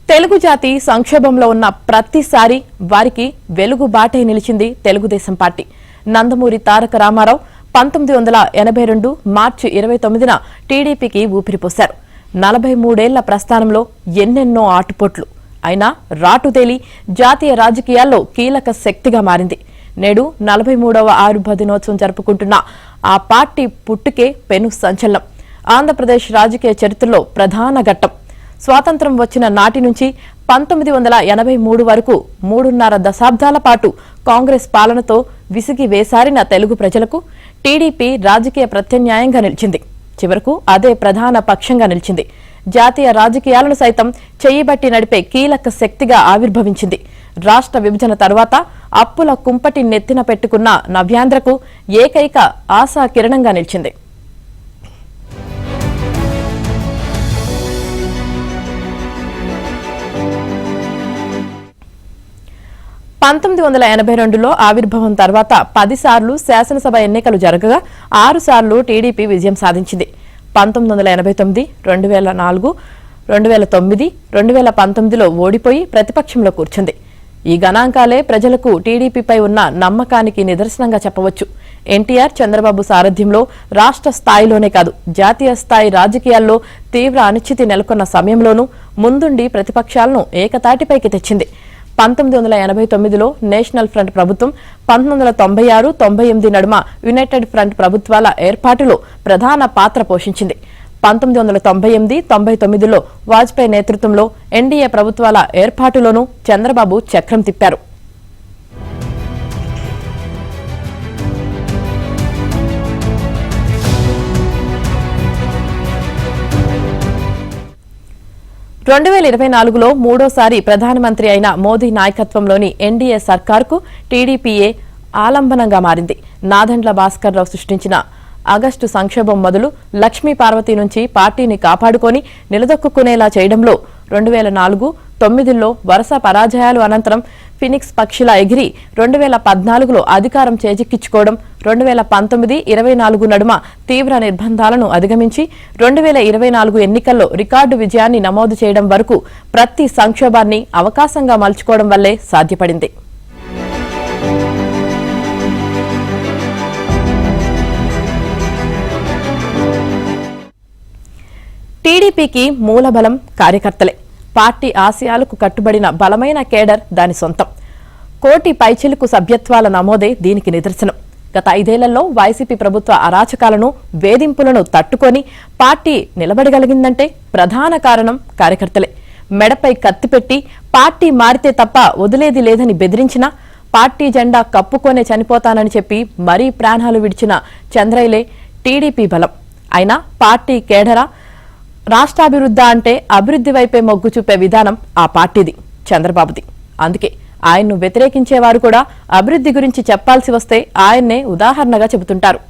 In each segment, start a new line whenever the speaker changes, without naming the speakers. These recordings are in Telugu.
తెలుగు జాతి సంక్షోభంలో ఉన్న ప్రతిసారి వారికి వెలుగు బాటై నిలిచింది తెలుగుదేశం పార్టీ. నందమూరి తారక రామారావు 1982 మార్చి 29న టీడీపీకి ఊపిరిపోశారు. 43 ఏళ్ల ప్రస్థానంలో ఎన్నెన్నో ఆటుపోట్లు అయినా రాటుతేలి జాతీయ రాజకీయాల్లో కీలక శక్తిగా మారింది. నేడు 43వ ఆవిర్భావ దినోత్సవం జరుపుకుంటున్న ఆ పార్టీ పుట్టుకే పెను సంచలనం. ఆంధ్రప్రదేశ్ రాజకీయ చరిత్రలో ప్రధాన ఘట్టం. స్వాతంత్ర్యం వచ్చిన నాటి నుంచి 1983 వరకు 3.5 దశాబ్దాల పాటు కాంగ్రెస్ పాలనతో విసిగి వేసారిన తెలుగు ప్రజలకు టీడీపీ రాజకీయ ప్రత్యామ్నాయంగా నిలిచింది. చివరకు అదే ప్రధాన పక్షంగా నిలిచింది. జాతీయ రాజకీయాలను సైతం చెయ్యిబట్టి నడిపే కీలక శక్తిగా ఆవిర్భవించింది. రాష్ట్ర విభజన తర్వాత అప్పుల కుంపటి నెత్తిన పెట్టుకున్న నవ్యాంధ్రకు ఏకైక ఆశా కిరణంగా నిలిచింది. 1982లో ఆవిర్భావం తర్వాత 10 సార్లు శాసనసభ ఎన్నికలు జరగగా 6 సార్లు టీడీపీ విజయం సాధించింది. 1989, 2004, 2009, 2019లో ఓడిపోయి ప్రతిపక్షంలో కూర్చుంది. ఈ గణాంకాలే ప్రజలకు టీడీపీపై ఉన్న నమ్మకానికి నిదర్శనంగా చెప్పవచ్చు. ఎన్టీఆర్, చంద్రబాబు సారథ్యంలో రాష్ట్ర స్థాయిలోనే కాదు జాతీయ స్థాయి రాజకీయాల్లో తీవ్ర అనిశ్చితి నెలకొన్న సమయంలోనూ ముందుండి ప్రతిపక్షాలను ఏకతాటిపైకి తెచ్చింది. 1989లో నేషనల్ ఫ్రంట్ ప్రభుత్వం, 1996, 98 నడుమ యునైటెడ్ ఫ్రంట్ ప్రభుత్వాల ఏర్పాటులో ప్రధాన పాత్ర పోషించింది. 1998, 99లో వాజ్పేయి నేతృత్వంలో ఎన్డీఏ ప్రభుత్వాల ఏర్పాటులోనూ చంద్రబాబు చక్రం తిప్పారు. రెండు 2024లో మూడోసారి ప్రధానమంత్రి అయిన మోదీ నాయకత్వంలోని ఎన్డీఏ సర్కార్కు టీడీపీయే ఆలంబనంగా మారింది. నాదెండ్ల భాస్కర్ రావు సృష్టించిన ఆగస్టు సంక్షోభం మొదలు లక్ష్మీ పార్వతి నుంచి పార్టీని కాపాడుకొని నిలదొక్కునేలా చేయడంలో 2004, 2009లో వరుస పరాజయాలు అనంతరం ఫినిక్స్ పక్షిలా ఎగిరి 2014లో అధికారం చేజిక్కించుకోవడం, 2019, 24 నడుమ తీవ్ర నిర్బంధాలను అధిగమించి 2024 ఎన్నికల్లో రికార్డు విజయాన్ని నమోదు చేయడం వరకు ప్రతి సంక్షోభాన్ని అవకాశంగా మలుచుకోవడం వల్లే సాధ్యపడింది. టీడీపీకి మూలబలం కార్యకర్తలే. పార్టీ ఆశయాలకు కట్టుబడిన బలమైన కేడర్ దాని సొంతం. 1 కోటి పైచిలుకు సభ్యత్వాల నమోదే దీనికి నిదర్శనం. గత 5 ఏళ్లలో వైసీపీ ప్రభుత్వ అరాచకాలను, వేధింపులను తట్టుకొని పార్టీ నిలబడగలిగిందంటే ప్రధాన కారణం కార్యకర్తలే. మెడపై కత్తిపెట్టి పార్టీ మారితే తప్ప వదిలేది లేదని బెదిరించినా పార్టీ జెండా కప్పుకొనే చనిపోతానని చెప్పి మరీ ప్రాణాలు విడిచిన చంద్రయ్యలే టీడీపీ బలం. అయినా పార్టీ కేడరా, రాష్ట్రాభివృద్ధి అంటే అభివృద్ధి వైపే మొగ్గు చూపే విధానం ఆ పార్టీది, చంద్రబాబుది. అందుకే ఆయన్ను వ్యతిరేకించేవారు కూడా అభివృద్ధి గురించి చెప్పాల్సి వస్తే ఆయన్నే ఉదాహరణగా చెబుతుంటారు.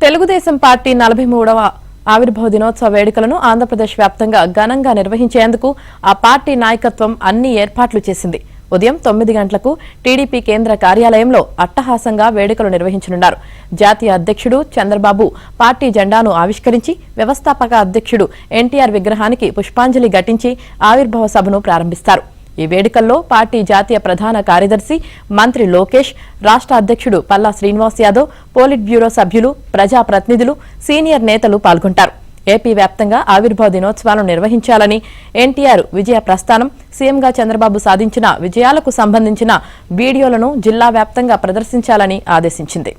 తెలుగుదేశం పార్టీ 43వ ఆవిర్భావ దినోత్సవ వేడుకలను ఆంధ్రప్రదేశ్ వ్యాప్తంగా ఘనంగా నిర్వహించేందుకు ఆ పార్టీ నాయకత్వం అన్ని ఏర్పాట్లు చేసింది. ఉదయం 9 గంటలకు టీడీపీ కేంద్ర కార్యాలయంలో అట్టహాసంగా వేడుకలు నిర్వహించనున్నారు. జాతీయ అధ్యక్షుడు చంద్రబాబు పార్టీ జెండాను ఆవిష్కరించి వ్యవస్థాపక అధ్యక్షుడు ఎన్టీఆర్ విగ్రహానికి పుష్పాంజలి ఘటించి ఆవిర్భావ సభను ప్రారంభిస్తారు. ఈ వేడుకల్లో పార్టీ జాతీయ ప్రధాన కార్యదర్శి మంత్రి లోకేష్, రాష్ట్ర అధ్యక్షుడు పల్లా శ్రీనివాస్ యాదవ్, పోలిట్ బ్యూరో సభ్యులు, ప్రజాప్రతినిధులు, సీనియర్ నేతలు పాల్గొంటారు. ఏపీ వ్యాప్తంగా ఆవిర్భావ దినోత్సవాలను నిర్వహించాలని ఎన్టీఆర్ విజయ ప్రస్థానం, సీఎంగా చంద్రబాబు సాధించిన విజయాలకు సంబంధించిన వీడియోలను జిల్లా వ్యాప్తంగా ప్రదర్శించాలని ఆదేశించింది.